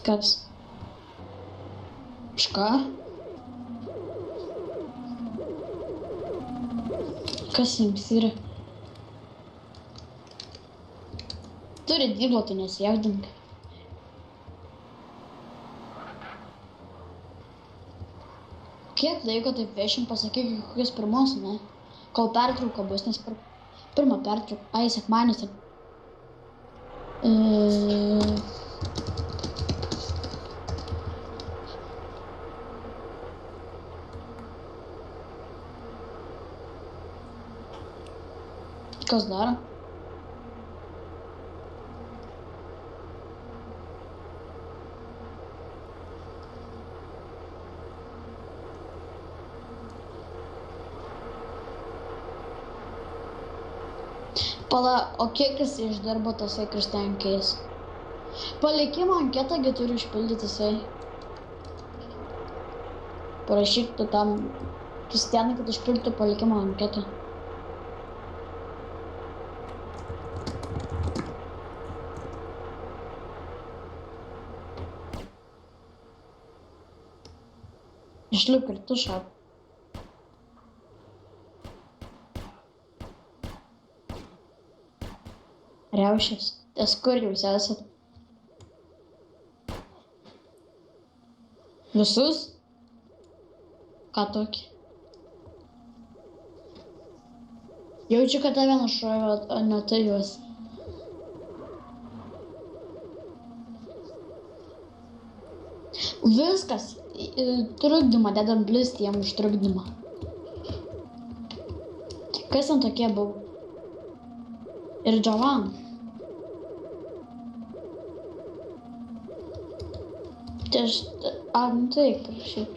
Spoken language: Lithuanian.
Kas? Ką? Kas jums yra? Turi dyglą, tu nesijaudink. Kiek laiko taip vešim, pasakyk, kokios pirmos, ne? Kol pertrauka bus, nes pirmą pertrauką. Ai, sekmanis. Kas daro? Pala, o kiek jis išdirbo tasai Kristiankės? Palikimo anketą gi turi užpildyti jisai. Parašyk tu tam Kristianui, kad užpildytų palikimo anketą. Išliuk ir tu šap. Riaušės, ties kur jūs esat? Visus? Ką tokį? Jaučiu, kad tave nušovė, o ne tai juos. Viskas. Trukdymą, dedam blistį jam už trukdymą. Kas ten tokie buvo? Ir Džovan. Tai aš... taip, šiaip.